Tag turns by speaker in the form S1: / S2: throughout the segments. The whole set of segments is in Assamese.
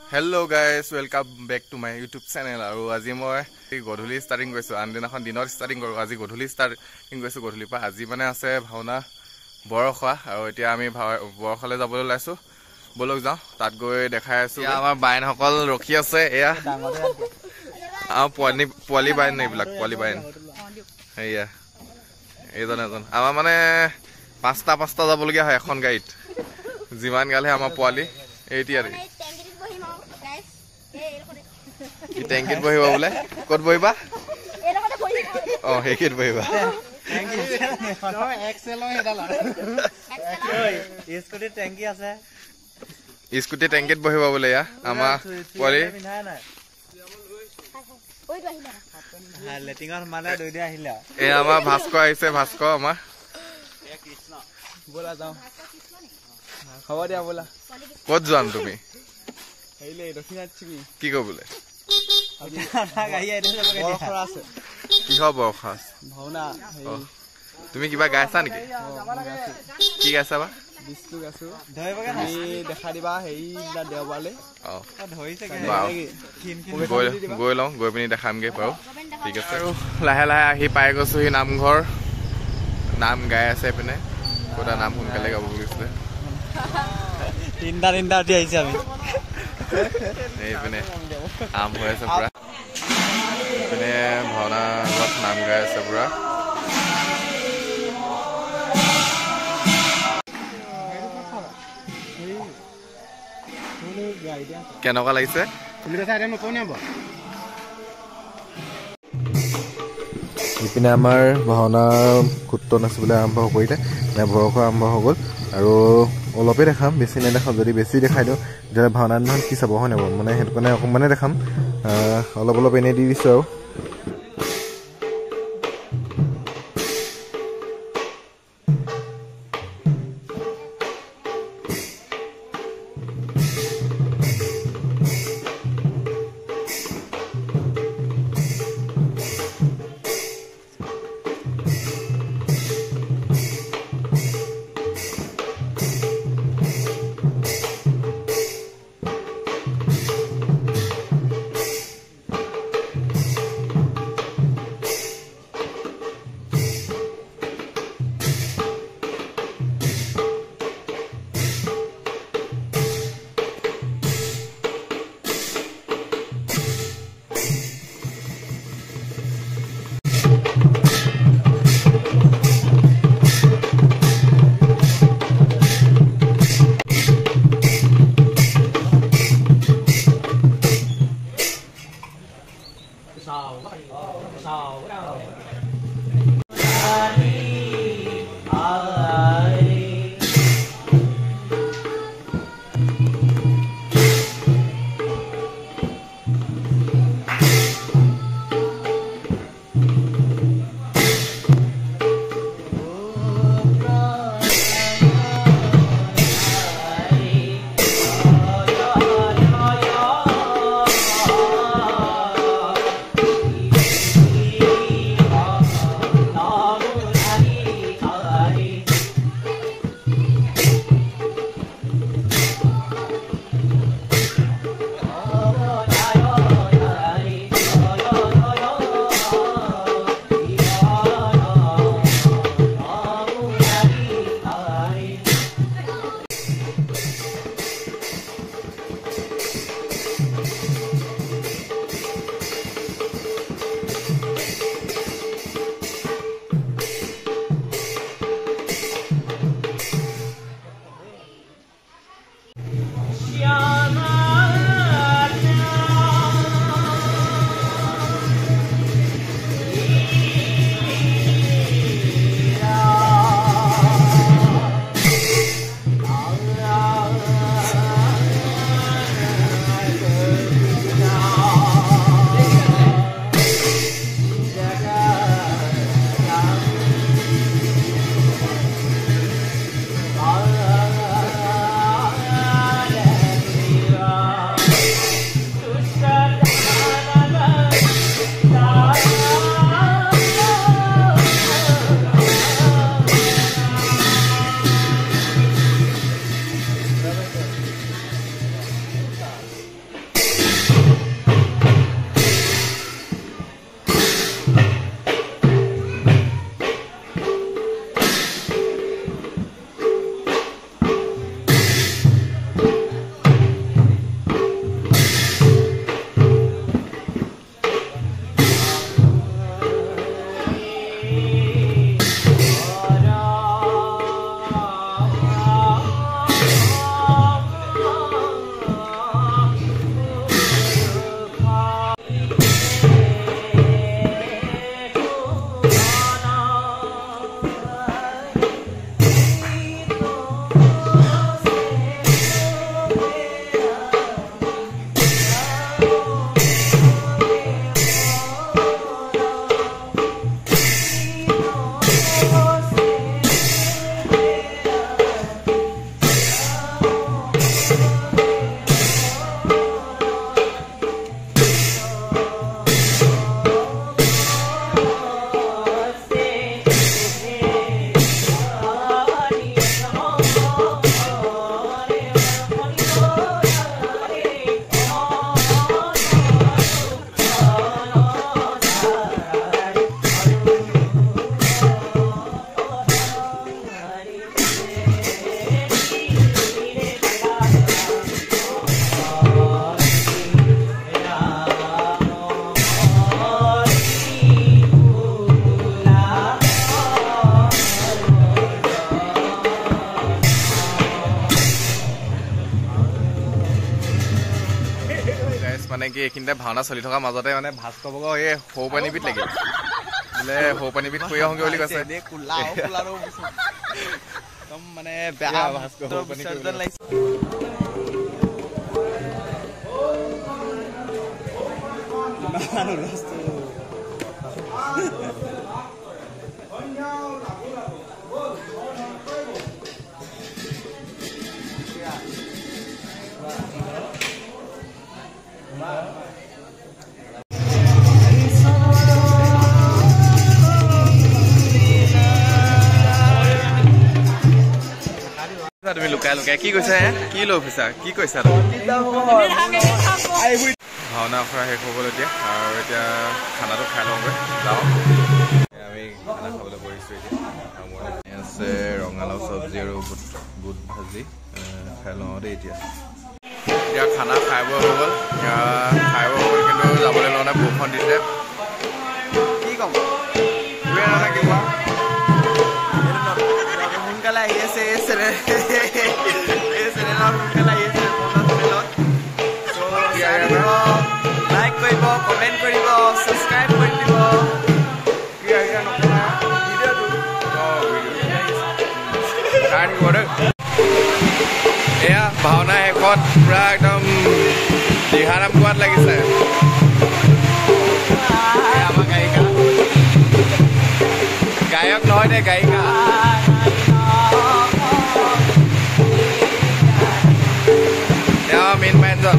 S1: Hello guys, welcome back to my YouTube channel. আৰু আজি মই গধূলি ষ্টাৰ্টিং কৰিছো আনদিনাখন দিনত ষ্টাৰ্টিং কৰো আজি গধূলি ষ্টাৰ্টিং কৰিছো গধূলি পা আজি মানে আছে ভাওনা বৰখোৱা আৰু এতিয়া আমি বৰখলে যাবলৈ লাইছো বলক যাও তাত গৈ দেখাই আছো আমাৰ বাইনসকল ৰখি আছে এয়া পোৱালি বাইন এইবিলাক পোৱালি বাইন এয়া এজন আমাৰ মানে পাঁচটা যাবলগীয়া হয় এখন গাড়ীত যিমান গালে আমাৰ পোৱালি এইটিয়াৰে টেংকিত বহিব বোলে কত বহিবা সেইকিত বহিবা স্কুটি টেংকিত বহিব বোলে ইয়া আমাৰ পোৱালি এই আমাৰ ভাস্কৰ আহিছে ভাস্কৰ আমাৰ
S2: খবৰ দিয়া বোলা
S1: কত যোৱান তুমি কি কব বোলে কিহৰ বৰষা
S2: ভাওনা
S1: তুমি কিবা গাইছা নেকি কি গাইছা বা
S2: দেখা দিবা দেওবাৰলৈ
S1: গৈ লওঁ গৈ পিনি দেখামগে বাৰু ঠিক আছে আৰু লাহে লাহে আহি পাই গৈছোহি নামঘৰ নাম গাই আছে পিনে কোটা নাম সোনকালে গাব গৈছিলে
S2: তিনটা উঠি আহিছে আমি
S1: এইপিনে আম হৈ আছে পুৰা এইপিনে ভাওনা নাম গাই আছে পুৰা কেনেকুৱা লাগিছে ইপিনে আমাৰ ভাওনাৰ কীৰ্তন নাচিবলৈ আৰম্ভ কৰিলে বৰষুণ আৰম্ভ হৈ গ'ল আৰু অলপেই দেখাম বেছি নেদেখাম যদি বেছি দেখাই দিওঁ তেতিয়াহ'লে ভাওনা দিনাখন কি চাব হয় নাই মানে সেইটো কাৰণে অকণমানে দেখাম অলপ এনেই দি দিছোঁ আৰু মানে কি এইখিনিতে ভাওনা চলি থকা মাজতে মানে ভাস্কৰক এই সৌ পানীবিধ লাগিল বোলে সৌ পানীবিধ কৰি আহোঁগৈ বুলি কৈছে
S2: মানে বেয়া ভাস্কৰ লাগিছে
S1: তুমি লুকাই লুকাই কি কৈছা কি লৈ ফুৰিছা কি কৈছা ভাওনা আখৰা শেষ হ'ব এতিয়া আৰু এতিয়া খানাটো খাই লওঁগৈ যাওঁ আমি খানা খাবলৈ বহিছোঁ এতিয়া আছে ৰঙালাও চব্জি আৰু বুট ভাজি খাই লওঁ দেই এতিয়া খানা খাই বৈ হৈ গ'ল কিন্তু যাবলৈ লোৱা নাই বৰষুণ দিছে
S2: কি ক'ম সোনকালে আহি আছে এই চেনেলত সোনকালে আহি আছে লাইক কৰিব কমেণ্ট কৰিব ছাবস্ক্ৰাইব কৰি দিব
S1: এয়া ভাওনা শেষত পুৰা একদম দিহাৰাম গোৱাত লাগিছে আমাৰ গায়িকা গায়ক নহয় দে গায়িকা মেইন মেনজন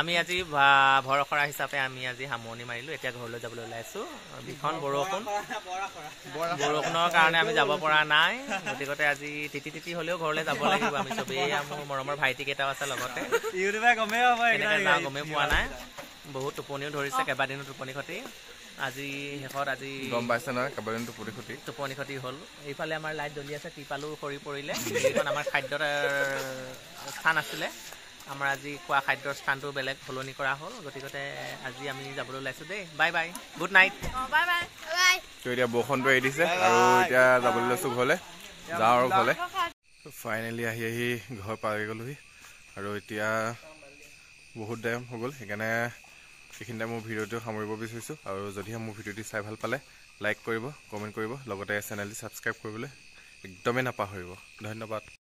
S3: আমি আজি ভৰখৰা হিচাপে আমি আজি সামৰণি মাৰিলোঁ এতিয়া ঘৰলৈ যাবলৈ ওলাইছোঁ ভীষণ বৰষুণৰ কাৰণে আমি যাব পৰা নাই গতিকে আজি তিতি হ'লেও ঘৰলৈ যাব লাগিব আমি চবেই মোৰ মৰমৰ ভাইটিকেইটাও আছে লগতে গমেই পোৱা নাই বহুত টোপনিও ধৰিছে কেইবাদিনো টোপনি খতি আজি শেষত আজি
S1: গম পাইছে নহয় কেইবাদিনো টোপনি খতি
S3: হ'ল এইফালে আমাৰ লাইট জ্বলি আছে টিপালো সৰি পৰিলে এইখন আমাৰ খাদ্যৰ স্থান আছিলে আমাৰ আজি খোৱা খাদ্যৰ স্থানটো বেলেগ সলনি কৰা হ'ল গতিকে আজি আমি যাবলৈ ওলাইছোঁ দেই বাই বাই গুড নাইট
S1: তো এতিয়া বৰষুণটো এৰি দিছে আৰু এতিয়া যাবলৈ লৈছোঁ ঘৰলৈ যাওঁ আৰু ঘৰলৈ ফাইনেলি আহি ঘৰ পাই গ'লোহি আৰু এতিয়া বহুত টাইম হৈ গ'ল সেইকাৰণে এইখিনিতে মোৰ ভিডিঅ'টো সামৰিব বিচাৰিছোঁ আৰু যদিহে মোৰ ভিডিঅ'টি চাই ভাল পালে লাইক কৰিব কমেণ্ট কৰিব লগতে চেনেলটি ছাবস্ক্ৰাইব কৰিবলৈ একদমেই নাপাহৰিব ধন্যবাদ।